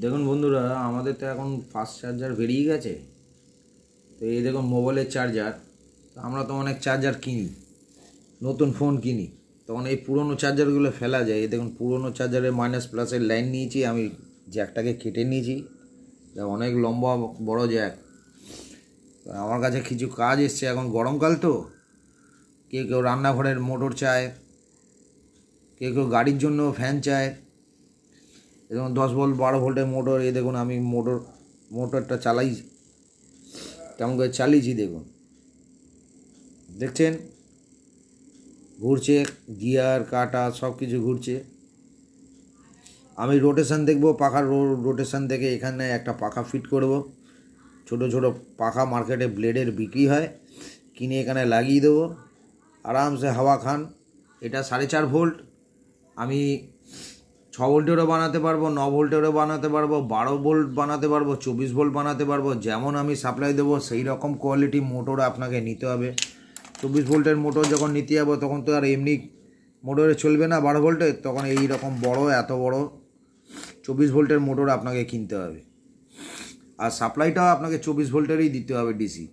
দেখুন বন্ধুরা, আমাদের তো এখন ফাস্ট চার্জার বেরিয়ে গেছে। তো এই দেখুন মোবাইলের চার্জার। তো আমরা তো অনেক চার্জার কিনি, নতুন ফোন কিনি, তখন এই পুরনো চার্জারগুলো ফেলা যায়। এই দেখুন পুরনো চার্জারের মাইনাস প্লাসের লাইন নিয়েছি আমি, জ্যাকটাকে কেটে নিয়েছি। অনেক লম্বা বড় জ্যাক। আমার কাছে কিছু কাজ এসছে, এখন গরমকাল তো কেউ কেউ রান্নাঘরের মোটর চায়, কেউ কেউ গাড়ির জন্য ফ্যান চায়। দেখুন 10 ভোল্ট 12 ভোল্টের মোটর। এই দেখুন আমি মোটরটা চালাই, কেমন করে চালিয়েছি দেখুন, দেখছেন ঘুরছে, গিয়ার কাটা সব কিছু ঘুরছে। আমি রোটেশন দেখবো, পাখার রোটেশন থেকে এখানে একটা পাখা ফিট করব। ছোট ছোট পাখা মার্কেটে ব্লেডের বিক্রি হয়, কিনে এখানে লাগিয়ে দেবো, আরামসে হাওয়া খান। এটা 4.5 ভোল্ট। আমি 6 ভোল্টেরও বানাতে পারবো, 9 ভোল্টেরও বানাতে পারবো, 12 ভোল্ট বানাতে পারবো, 24 ভোল্ট বানাতে পারবো। যেমন আমি সাপ্লাই দেবো সেই রকম কোয়ালিটি মোটর আপনাকে নিতে হবে। 24 ভোল্টের মোটর যখন নিতে যাবো তখন তো আর এমনি মোটরে চলবে না 12 ভোল্টের, তখন এই রকম বড়, এত বড় 24 ভোল্টের মোটর আপনাকে কিনতে হবে। আর সাপ্লাইটাও আপনাকে 24 ভোল্টেরই দিতে হবে, ডিসি।